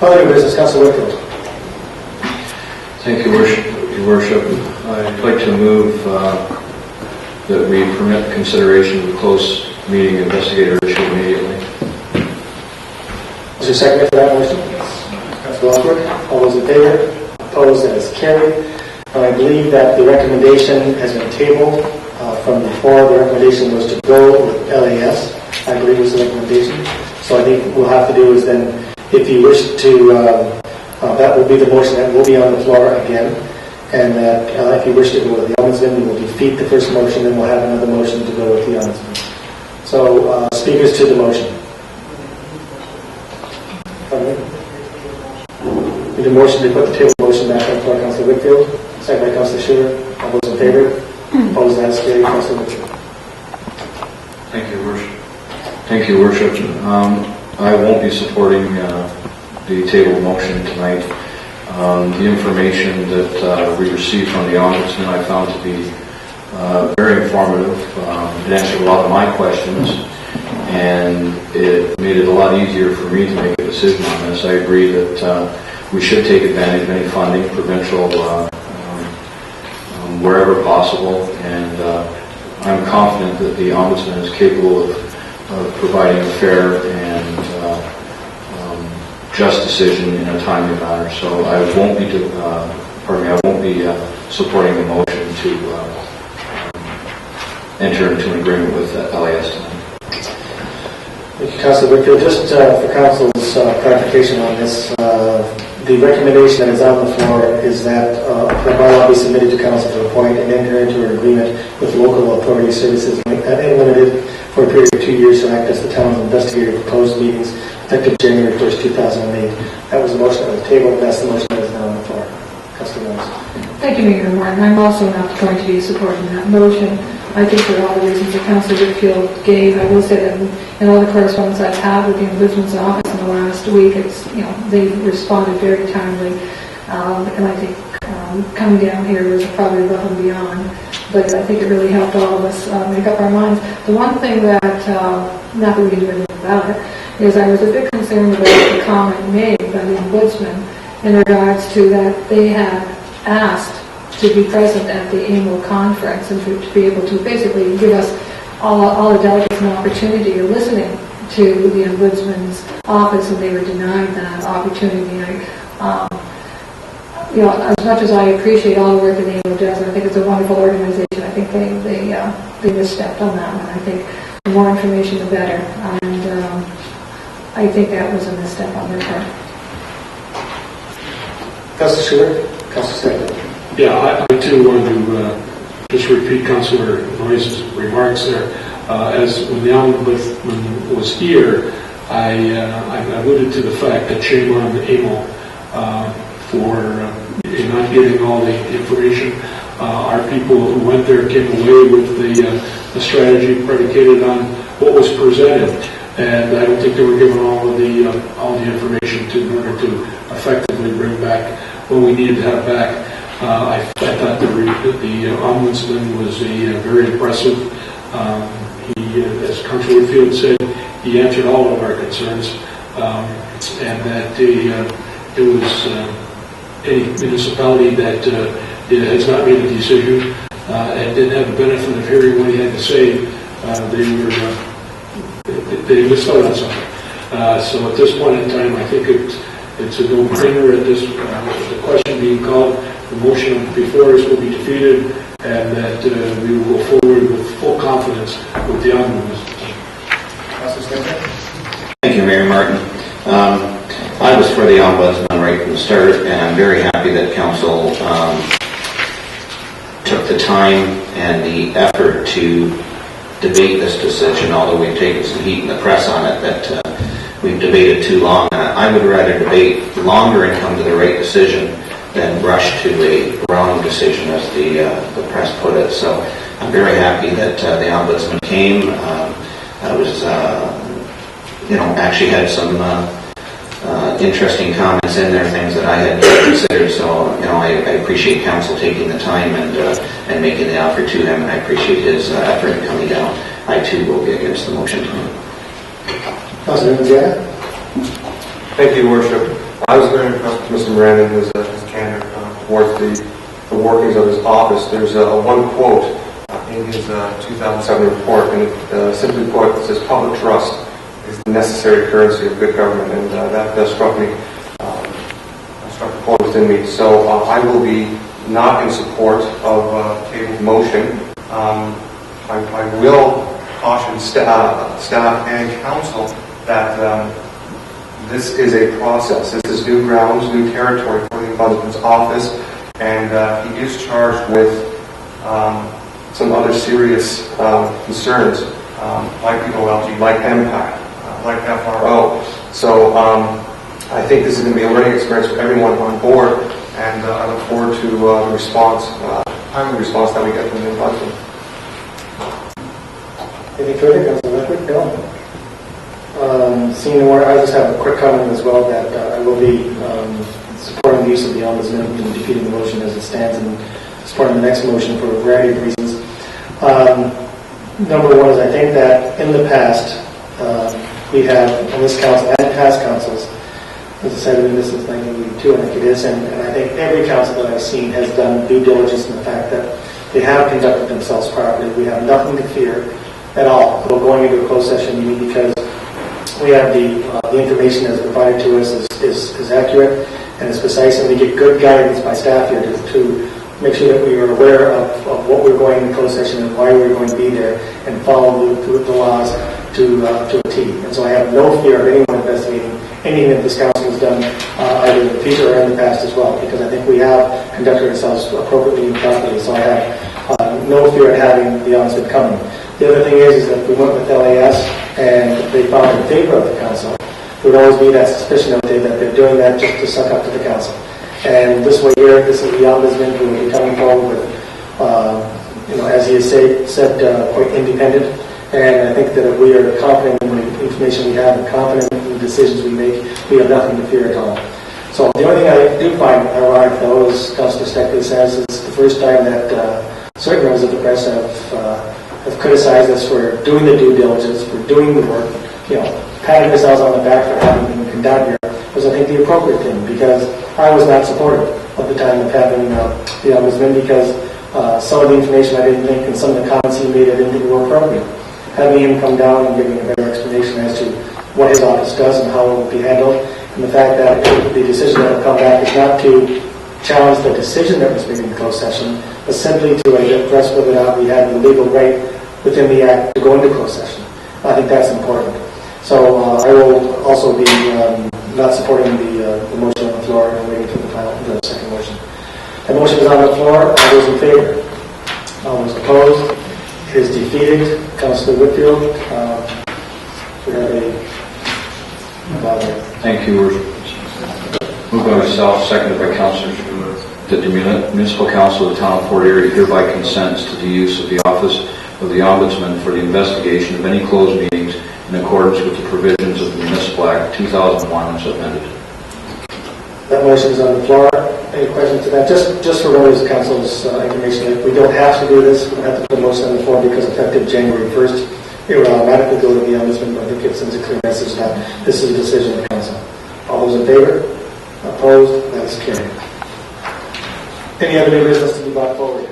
Other new business, Councillor Whitfield. Thank you, Your Worship. I'd like to move that we permit consideration of the closed meeting investigator issue immediately. Is there a second for that motion? Councillor Osborne. All those in favor? Opposed? That is carried. I believe that the recommendation has been tabled from before. The recommendation was to go with LAS. I believe was the recommendation. So I think what we'll have to do is then, if you wish to, that will be the motion that will be on the floor again. And that if you wish to go with the Ombudsman, we will defeat the first motion, and we'll have another motion to go with the Ombudsman. So, speakers to the motion. Need a motion to put the table motion back on the floor, Councillor Whitfield. Second by Councillor Schuler. All those in favor? Opposed? That is carried. Councillor Whitfield. Thank you, Your Worship. Thank you, Your Worship. I won't be supporting the table motion tonight. The information that we received from the Ombudsman I found to be very informative. It answered a lot of my questions, and it made it a lot easier for me to make a decision on this. I agree that we should take advantage of any funding, provincial, wherever possible, and I'm confident that the Ombudsman is capable of providing a fair and just decision in a timely manner. So I won't be, supporting the motion to enter into an agreement with LAS tonight. Thank you, Councillor Whitfield. Just for Council's clarification on this, the recommendation that is on the floor is that the bylaw be submitted to Council to appoint and enter into an agreement with local authority services limited for a period of 2 years to act as the town's investigator for closed meetings effective January 1st, 2008. That was the motion that was tabled, and that's the motion that is now on the floor. Councillor Mills. Thank you, Mayor Martin. I'm also not going to be supporting that motion. I think for all the reasons that Councillor Whitfield gave, I will say that in all the correspondence I've had with the Ombudsman's office in the last week, it's, they've responded very timely, and I think coming down here was probably above and beyond. But I think it really helped all of us make up our minds. The one thing that, not that we can do anything about it, is I was a bit concerned about the comment made by the Ombudsman in regards to that they had asked to be present at the annual conference and to be able to basically give us all the delegates an opportunity of listening to the Ombudsman's office, and they were denied that opportunity. As much as I appreciate all the work that ANEW does, and I think it's a wonderful organization, I think they misstepped on that one. I think the more information, the better, and I think that was a misstep on their part. Councillor Schuler, Councillor Stedman. Yeah, I too want to just repeat Councillor Noyes' remarks there. As when the Ombudsman was here, I alluded to the fact that shame on AMO for not getting all the information. Our people who went there came away with the strategy predicated on what was presented, and I don't think they were given all the information in order to effectively bring back what we needed to have back. I thought the Ombudsman was very impressive. He, as Councillor Whitfield said, he answered all of our concerns, and that it was any municipality that has not made a decision and didn't have the benefit of hearing what he had to say, they missed out on something. So at this point in time, I think it's a no-brainer at this the question being called. The motion before us will be defeated, and that we will go forward with full confidence with the Ombudsman. Thank you, Mayor Martin. I was for the Ombudsman right from the start, and I'm very happy that Council took the time and the effort to debate this decision, although we've taken some heat in the press on it, that we've debated too long. I would rather debate longer and come to the right decision than rush to a wrong decision, as the press put it. So I'm very happy that the Ombudsman came. I was, actually had some interesting comments in there, things that I had considered. So, I appreciate Council taking the time and making the offer to him, and I appreciate his effort in coming down. I too will be against the motion tonight. Councillor Nzia. Thank you, Worship. I was very impressed with Mr. Miranda and his candor towards the workings of his office. There's one quote in his 2007 report, and it simply put, it says, "Public trust is the necessary currency of good government," and that struck me, struck a chord within me. So I will be not in support of tabled motion. I will caution staff and council that this is a process. This is new grounds, new territory for the Ombudsman's office, and he is charged with some other serious concerns, like the OLG, like MPAC, like FRO. So I think this is going to be a learning experience for everyone on board, and I look forward to the response, timely response that we get from the Ombudsman. Anything further, Councilor Lethbridge? No. Seeing no more, I just have a quick comment as well that I will be supporting the use of the Ombudsman and defeating the motion as it stands, and supporting the next motion for a variety of reasons. Number one is I think that in the past, we have, on this council and past councils, as I said, I've been this since 1982, I think it is, and I think every council that I've seen has done due diligence in the fact that they have conducted themselves properly. We have nothing to fear at all about going into a closed session meeting because we have the information that's provided to us is accurate and is precise, and we get good guidance by staff here to make sure that we are aware of what we're going in closed session and why we're going to be there, and follow the laws to a T. And so I have no fear of anyone investigating anything that this council has done, either in the future or in the past as well, because I think we have conducted ourselves appropriately and properly. So I have no fear of having the Ombudsman coming. The other thing is that we went with LAS and they found in favor of the council. There would always be that suspicion out there that they're doing that just to suck up to the council. And this way here, this is the Ombudsman who will be coming forward with, as he has said, quite independent. And I think that if we are confident in the information we have and confident in the decisions we make, we have nothing to fear at all. So the only thing I do find ironic, though, as Councillor Steckley says, it's the first time that certain members of the press have criticized us for doing the due diligence, for doing the work, patting ourselves on the back for having been done here, was, I think, the appropriate thing, because I was not supportive at the time of having the Ombudsman, because some of the information I didn't think, and some of the comments he made I didn't think were appropriate. Having him come down and giving a better explanation as to what his office does and how it will be handled, and the fact that the decision that will come back is not to challenge the decision that was made in closed session, but simply to address whether or not we have the legal right within the Act to go into closed session. I think that's important. So I will also be not supporting the motion on the floor and waiting for the second motion. The motion is on the floor. All those in favor? All those opposed? It is defeated. Councillor Whitfield, we have a Thank you, Worship. Moved by myself, seconded by Councillors, that the Municipal Council of the Town of Fort Erie hereby consents to the use of the office of the Ombudsman for the investigation of any closed meetings in accordance with the provisions of the Municipal Act 2001 as amended. That motion is on the floor. Any questions to that? Just for members of Council's information, we don't have to do this. We don't have to put a motion on the floor because effective January 1st, it will automatically go to the Ombudsman, but I think it sends a clear message that this is a decision of the Council. All those in favor? Opposed? That is carried. Any other new business to be brought forward?